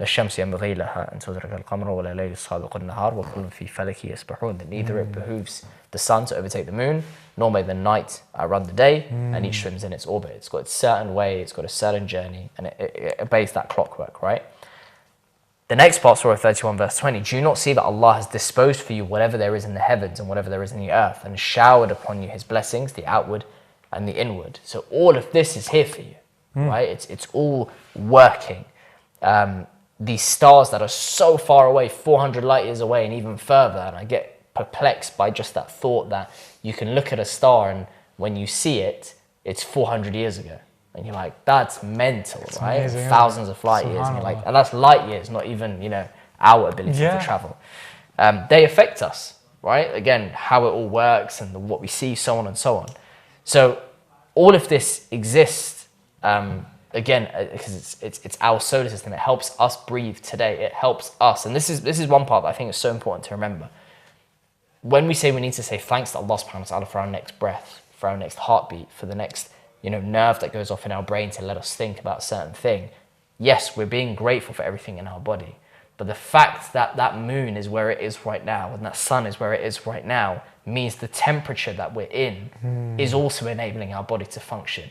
الشمس ينبغي لها أن تدرك القمر ولا الليل السابق النهار وكل في فلك يسبحون. That neither it behooves the sun to overtake the moon, nor may the night outrun the day, and each swims in its orbit. It's got its certain way, it's got a certain journey, and it obeys that clockwork, right? The next part, Surah 31, verse 20, do you not see that Allah has disposed for you whatever there is in the heavens and whatever there is in the earth, and showered upon you His blessings, the outward and the inward? So all of this is here for you, right? It's all working. These stars that are so far away, 400 light years away and even further, and I get perplexed by just that thought that you can look at a star and when you see it, it's 400 years ago. And you're like, that's mental, it's right? Amazing, thousands of light years. And, you're like, and that's light years, not even, our ability to travel. They affect us, right? Again, how it all works and what we see, so on and so on. So all of this exists, again, because it's our solar system. It helps us breathe today. It helps us. And this is one part that I think is so important to remember. When we say we need to say thanks to Allah subhanahu wa ta'ala for our next breath, for our next heartbeat, for the next nerve that goes off in our brain to let us think about a certain thing. Yes, we're being grateful for everything in our body. But the fact that that moon is where it is right now and that sun is where it is right now means the temperature that we're in is also enabling our body to function.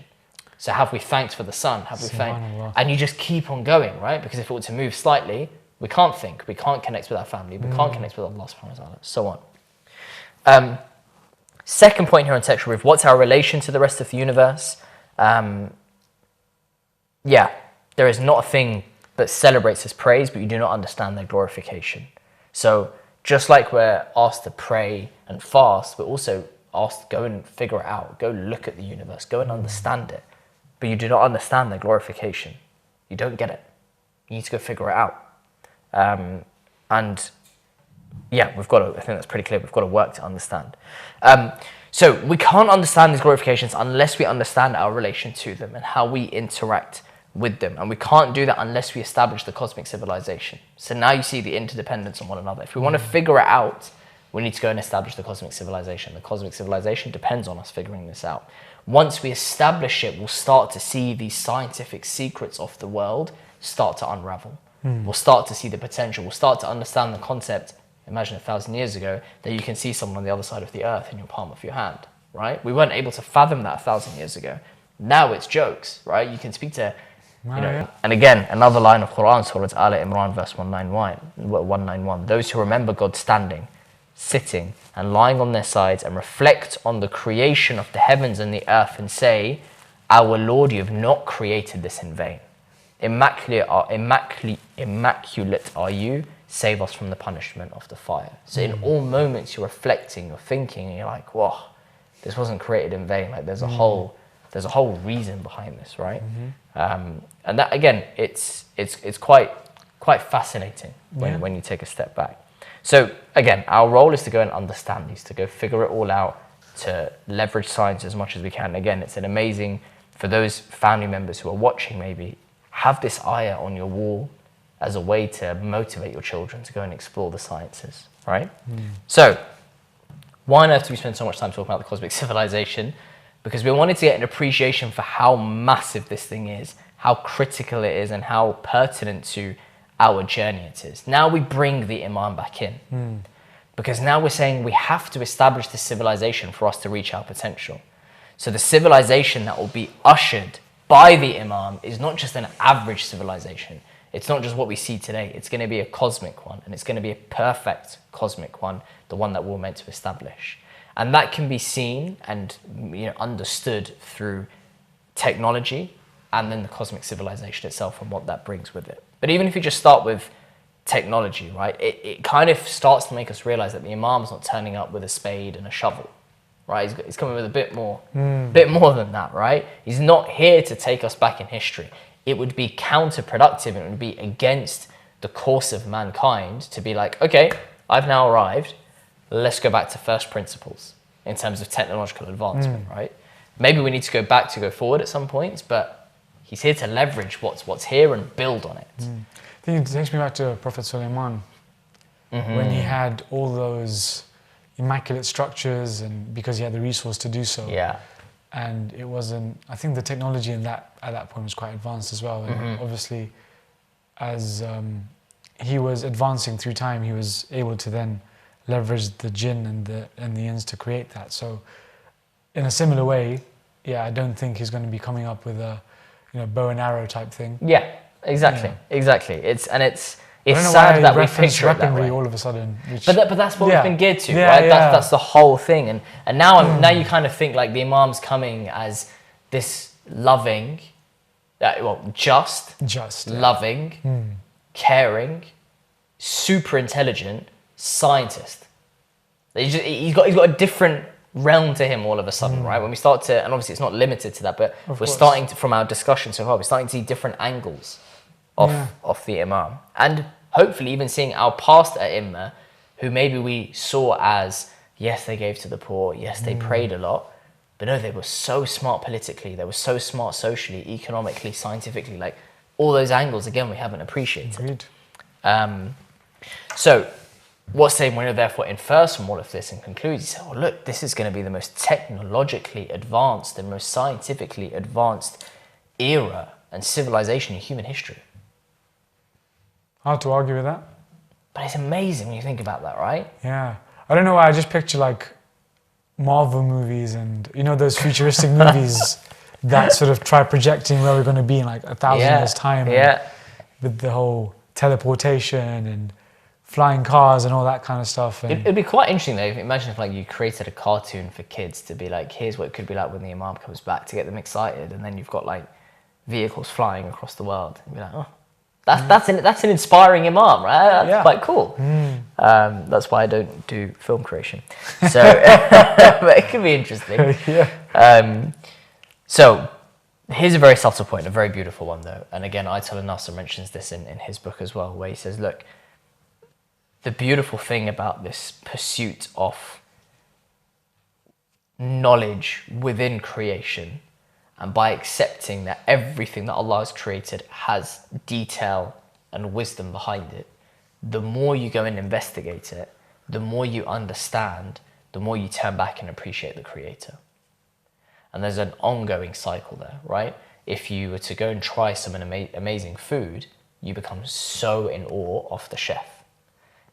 So have we thanked for the sun? Have we thanked? And you just keep on going, right? Because if it were to move slightly, we can't think, we can't connect with our family, we can't connect with Allah subhanahu wa ta'ala, so on. Second point here on textual proof, what's our relation to the rest of the universe? There is not a thing that celebrates His praise, but you do not understand their glorification. So just like we're asked to pray and fast, we're also asked to go and figure it out, go look at the universe, go and understand it. But you do not understand their glorification. You don't get it. You need to go figure it out. We've got to, I think that's pretty clear, we've got to work to understand. So we can't understand these glorifications unless we understand our relation to them and how we interact with them. And we can't do that unless we establish the cosmic civilization. So now you see the interdependence on one another. If we want to figure it out, we need to go and establish the cosmic civilization. The cosmic civilization depends on us figuring this out. Once we establish it, we'll start to see these scientific secrets of the world start to unravel. We'll start to see the potential. We'll start to understand the concept. Imagine 1,000 years ago that you can see someone on the other side of the earth in your palm of your hand, right? We weren't able to fathom that 1,000 years ago. Now it's jokes, right? You can speak to, And again, another line of Quran, Surah Al Imran, verse 191. Those who remember God standing, sitting, and lying on their sides and reflect on the creation of the heavens and the earth and say, our Lord, you have not created this in vain. Immaculate are you. Save us from the punishment of the fire. So in all moments you're reflecting, you're thinking, and you're like, whoa, this wasn't created in vain. Like there's a whole reason behind this, right? And that again, it's quite fascinating when you take a step back. So again, our role is to go and understand these, to go figure it all out, to leverage science as much as we can. Again, it's an amazing, for those family members who are watching maybe, have this ayah on your wall as a way to motivate your children to go and explore the sciences, right? So, why on earth do we spend so much time talking about the cosmic civilization? Because we wanted to get an appreciation for how massive this thing is, how critical it is, and how pertinent to our journey it is. Now we bring the Imam back in. Because now we're saying we have to establish this civilization for us to reach our potential. So the civilization that will be ushered by the Imam is not just an average civilization. It's not just what we see today. It's going to be a cosmic one, and it's going to be a perfect cosmic one, the one that we're meant to establish. And that can be seen and understood through technology and then the cosmic civilization itself and what that brings with it. But even if you just start with technology, right, it kind of starts to make us realize that the Imam's not turning up with a spade and a shovel, right? He's coming with a bit more than that, right? He's not here to take us back in history. It would be counterproductive, and it would be against the course of mankind to be like, okay, I've now arrived, let's go back to first principles in terms of technological advancement, right? Maybe we need to go back to go forward at some points, but he's here to leverage what's here and build on it. I think it takes me back to Prophet Sulaiman, when he had all those immaculate structures, and because he had the resource to do so. Yeah. And it wasn't, I think the technology at that point was quite advanced as well. And obviously, as he was advancing through time, he was able to then leverage the jinn and the ins to create that. So in a similar way, yeah, I don't think he's going to be coming up with a bow and arrow type thing. Yeah, exactly. It's I don't know sad why that we reference picture it that weaponry way. all of a sudden. But that's what we've been geared to, Yeah, right? yeah. That's the whole thing. And now you kind of think like the Imam's coming as this loving, just, loving, caring, super intelligent scientist. He's got a different realm to him all of a sudden, right? When we start to, and obviously it's not limited to that, but we're starting to, from our discussion so far, we're starting to see different angles of the Imam. And hopefully even seeing our past A'imma, who maybe we saw as, yes, they gave to the poor, yes, they prayed a lot, but no, they were so smart politically, they were so smart socially, economically, scientifically, like all those angles, again, we haven't appreciated. Agreed. So what's saying when you're therefore infers from all of this and concludes, you say, well, look, this is going to be the most technologically advanced, the most scientifically advanced era and civilization in human history. Hard to argue with that. But it's amazing when you think about that, right? Yeah. I don't know why, I just picture like Marvel movies and, those futuristic movies that sort of try projecting where we're going to be in like 1,000 years' time. Yeah. With the whole teleportation and flying cars and all that kind of stuff. And It'd be quite interesting though, imagine if like you created a cartoon for kids to be like, here's what it could be like when the Imam comes back, to get them excited, and then you've got like vehicles flying across the world. And be like, oh, that's an inspiring Imam, right? That's quite cool. That's why I don't do film creation. So but it could be interesting. So here's a very subtle point, a very beautiful one though. And again, Ayatollah Nasser mentions this in his book as well, where he says, look, the beautiful thing about this pursuit of knowledge within creation, and by accepting that everything that Allah has created has detail and wisdom behind it, the more you go and investigate it, the more you understand, the more you turn back and appreciate the Creator. And there's an ongoing cycle there, right? If you were to go and try some amazing food, you become so in awe of the chef.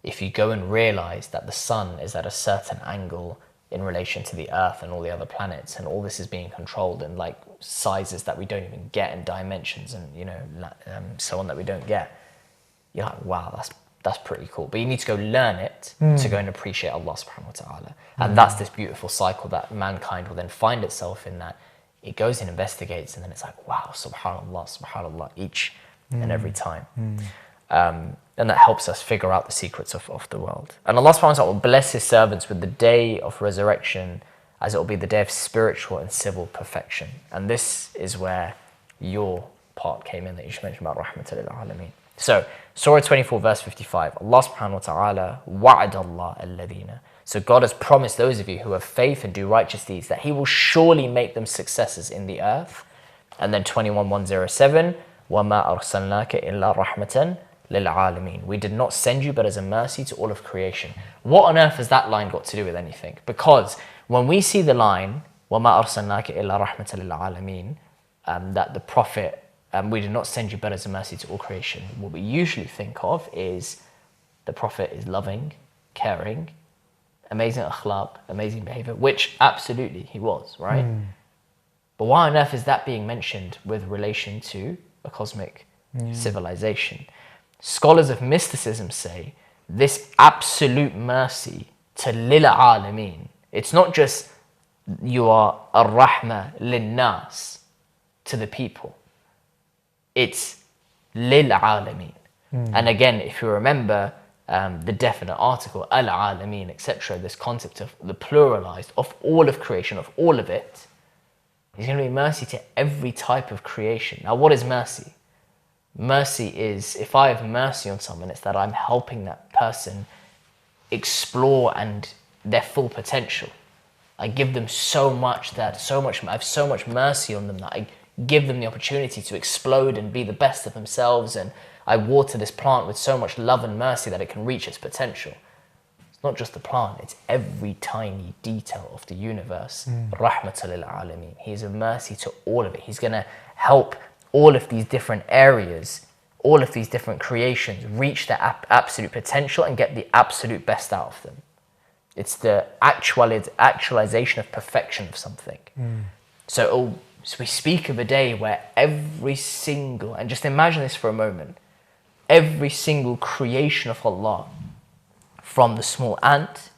If you go and realize that the sun is at a certain angle in relation to the Earth and all the other planets, and all this is being controlled in like sizes that we don't even get, and dimensions and so on that we don't get, you're like, wow, that's pretty cool. But you need to go learn it to go and appreciate Allah subhanahu wa ta'ala. And that's this beautiful cycle that mankind will then find itself in, that it goes and investigates, and then it's like, wow, subhanallah, each and every time. And that helps us figure out the secrets of the world. And Allah subhanahu wa ta'ala will bless His servants with the day of resurrection, as it will be the day of spiritual and civil perfection. And this is where your part came in, that you should mention about rahmatul lil alameen. So, Surah 24 verse 55, Allah subhanahu wa ta'ala, wa'ada Allah alladhina. So God has promised those of you who have faith and do righteous deeds that he will surely make them successors in the earth. And then 21:107, وَمَا أَرْسَلْنَاكَ إِلَّا رَحْمَةً لِلْعَالَمِينَ. We did not send you but as a mercy to all of creation. What on earth has that line got to do with anything? Because when we see the line, وَمَا أَرْسَلْنَاكَ إِلَّا رَحْمَةً لِلْعَالَمِينَ, that the Prophet, we did not send you but as a mercy to all creation, what we usually think of is the Prophet is loving, caring, amazing akhlaq, amazing behavior, which absolutely he was, right? But why on earth is that being mentioned with relation to a cosmic civilization? Scholars of mysticism say this absolute mercy to lil alameen, it's not just you are ar-rahma lin-nas, to the people. It's lil alameen. And again, if you remember the definite article, al-alameen, etc., this concept of the pluralized, of all of creation, of all of it, is going to be mercy to every type of creation. Now, what is mercy? Mercy is, if I have mercy on someone, it's that I'm helping that person explore and their full potential. I give them I have so much mercy on them that I give them the opportunity to explode and be the best of themselves, and I water this plant with so much love and mercy that it can reach its potential. It's not just the plant, it's every tiny detail of the universe. Rahmatul lil alameen. He is a mercy to all of it. He's going to help all of these different areas, all of these different creations reach their absolute potential and get the absolute best out of them. It's the actualization of perfection of something. So we speak of a day where every single, and just imagine this for a moment, every single creation of Allah, from the small ant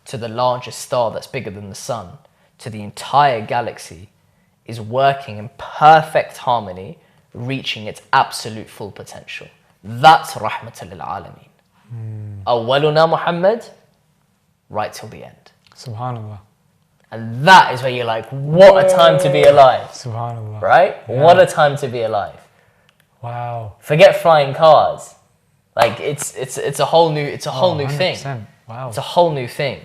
to the largest star that's bigger than the sun, to the entire galaxy, is working in perfect harmony, reaching its absolute full potential. That's rahmatul lil alameen. Awwaluna Muhammad, right till the end. Subhanallah. And that is where you're like, what a time to be alive. Subhanallah. Right? Yeah. What a time to be alive. Wow. Forget flying cars. Like it's a whole new new thing. Wow. It's a whole new thing.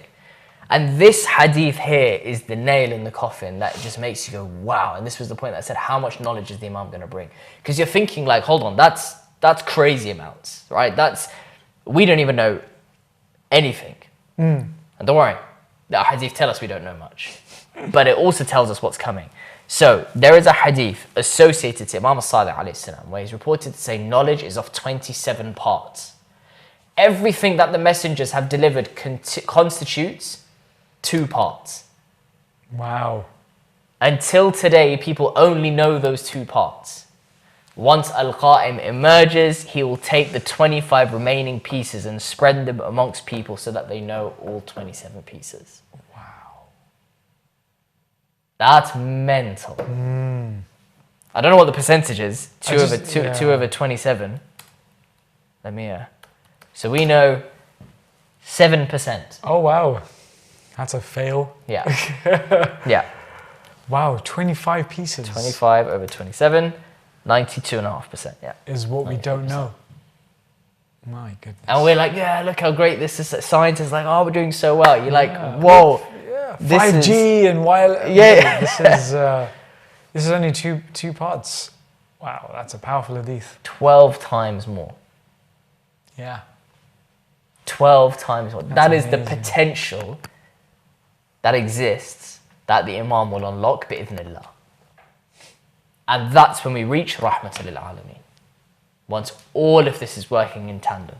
And this hadith here is the nail in the coffin that just makes you go, wow. And this was the point that I said, how much knowledge is the Imam going to bring? Because you're thinking like, hold on, that's crazy amounts, right? We don't even know anything. And don't worry, the hadith tell us we don't know much. But it also tells us what's coming. So there is a hadith associated to Imam as-Sadiq alayhi salam, where he's reported to say knowledge is of 27 parts. Everything that the messengers have delivered constitutes 2 parts. Wow. Until today, people only know those 2 parts. Once Al-Qa'im emerges, he will take the 25 remaining pieces and spread them amongst people so that they know all 27 pieces. Wow. That's mental. I don't know what the percentage is. 2 over 27. Let me So we know 7%. Oh, wow. That's a fail. Yeah. Yeah. Wow, 25 pieces. 25 over 27, 92.5%. Yeah. Is what we don't know. My goodness. And we're like, yeah, look how great this is. Scientists like, oh, we're doing so well. You're like, whoa. Yeah, 5G and wireless. Yeah. This is only two parts. Wow, that's a powerful hadith. 12 times more. Yeah. 12 times more. That is the amazing. potential that exists that the Imam will unlock bi'idhnillah. And that's when we reach rahmatul lil alameen. Once all of this is working in tandem.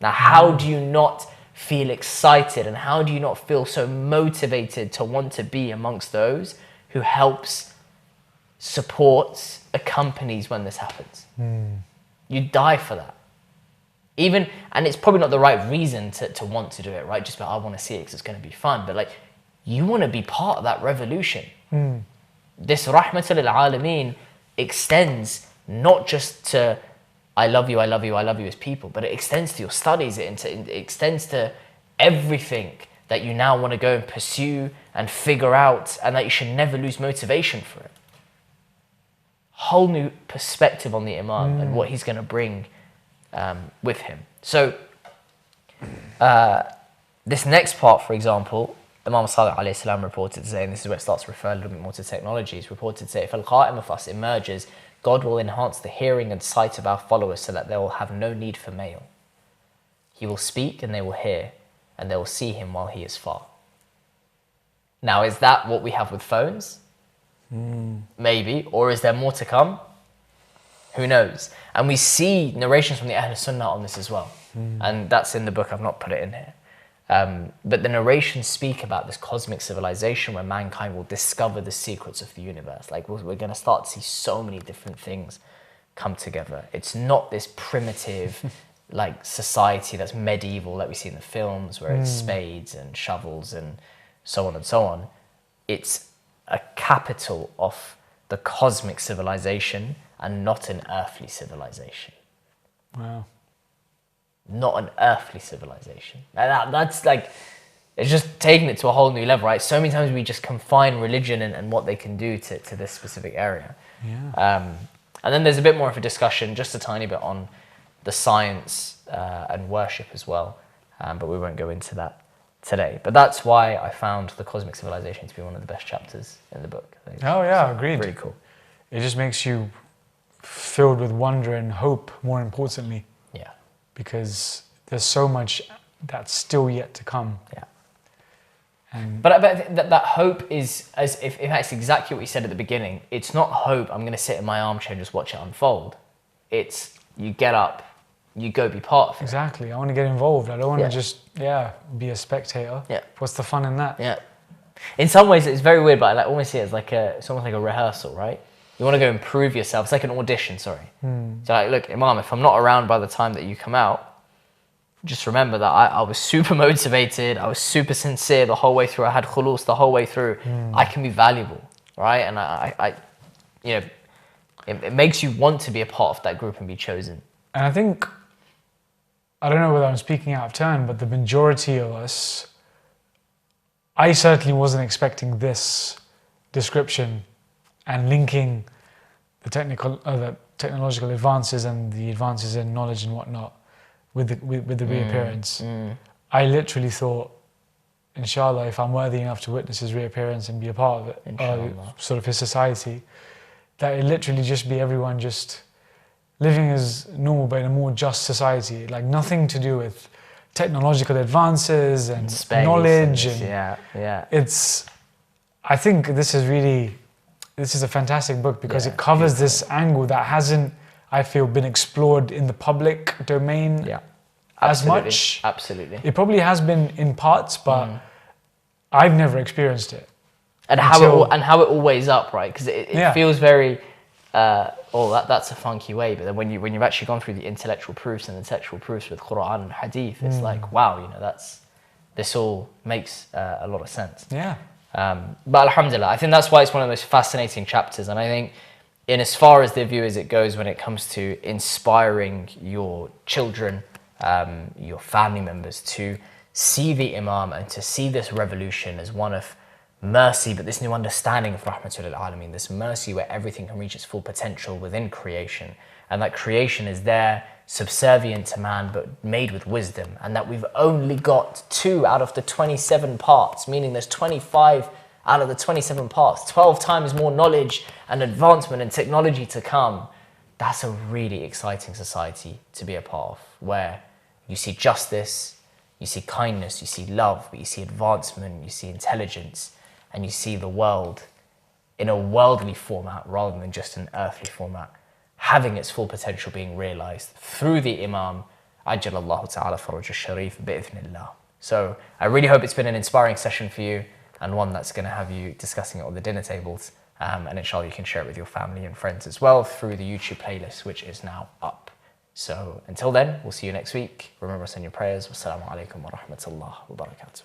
Now, how do you not feel excited and how do you not feel so motivated to want to be amongst those who helps, supports, accompanies when this happens? You die for that. And it's probably not the right reason to want to do it, right? Just I want to see it because it's going to be fun. But like, you want to be part of that revolution. This rahmatul lil alameen extends not just to I love you as people, but it extends to your studies, it extends to everything that you now want to go and pursue and figure out, and that you should never lose motivation for it. Whole new perspective on the Imam and what he's going to bring with him. So This next part, for example, Imam Salih alayhi salam reported to say, and this is where it starts to refer a little bit more to technologies, reported to say, if Al-Qa'im of us emerges, God will enhance the hearing and sight of our followers so that they will have no need for mail. He will speak and they will hear, and they will see him while he is far. Now, is that what we have with phones? Maybe. Or is there more to come? Who knows? And we see narrations from the Ahl Sunnah on this as well. And that's in the book, I've not put it in here. But the narrations speak about this cosmic civilization where mankind will discover the secrets of the universe. Like, we're going to start to see so many different things come together. It's not this primitive like society that's medieval like we see in the films where it's spades and shovels and so on and so on. It's a capital of the cosmic civilization and not an earthly civilization. Wow. Not an earthly civilization. That's like, it's just taking it to a whole new level, right? So many times we just confine religion and what they can do to this specific area. Yeah. And then there's a bit more of a discussion, just a tiny bit on the science and worship as well. But we won't go into that today. But that's why I found the cosmic civilization to be one of the best chapters in the book. Oh yeah, agreed. Really cool. It just makes you filled with wonder and hope, more importantly. Yeah. Because there's so much that's still yet to come. Yeah. But I bet that hope is, as if that's exactly what you said at the beginning, it's not hope, I'm going to sit in my armchair and just watch it unfold. It's you get up, you go be part of it. Exactly. I want to get involved. I don't want to just, be a spectator. Yeah. What's the fun in that? Yeah. In some ways, it's very weird, but I almost see it as it's almost like a rehearsal, right? You want to go improve yourself. It's like an audition, sorry. So like, look, Imam, if I'm not around by the time that you come out, just remember that I was super motivated. I was super sincere the whole way through. I had khulus the whole way through. I can be valuable, right? And I it makes you want to be a part of that group and be chosen. And I think, I don't know whether I'm speaking out of turn, but the majority of us, I certainly wasn't expecting this description and linking the technological advances and the advances in knowledge and whatnot with the reappearance. I literally thought, inshallah, if I'm worthy enough to witness his reappearance and be a part of it, sort of his society, that it literally just be everyone just living as normal but in a more just society, like nothing to do with technological advances and knowledge. I think this is a fantastic book because it covers this angle that hasn't, I feel, been explored in the public domain as much. Absolutely. It probably has been in parts, but I've never experienced it. And how it all weighs up, right? Because it feels very, that's a funky way. But then when you've actually gone through the intellectual proofs and the textual proofs with Quran and Hadith, it's like, wow, this all makes a lot of sense. Yeah. But alhamdulillah, I think that's why it's one of the most fascinating chapters. And I think in as far as the view as it goes when it comes to inspiring your children, your family members to see the Imam and to see this revolution as one of mercy, but this new understanding of Rahmatul Alameen, this mercy where everything can reach its full potential within creation, and that creation is there, subservient to man, but made with wisdom, and that we've only got 2 out of the 27 parts, meaning there's 25 out of the 27 parts, 12 times more knowledge and advancement and technology to come. That's a really exciting society to be a part of, where you see justice, you see kindness, you see love, but you see advancement, you see intelligence, and you see the world in a worldly format rather than just an earthly format, having its full potential being realized through the Imam, Ajjalallahu ta'ala faraj al-sharif bi'ithnillah. So I really hope it's been an inspiring session for you and one that's going to have you discussing it on the dinner tables. And inshallah you can share it with your family and friends as well through the YouTube playlist, which is now up. So until then, we'll see you next week. Remember, send your prayers. Wassalamu alaikum wa rahmatullah wa barakatuh.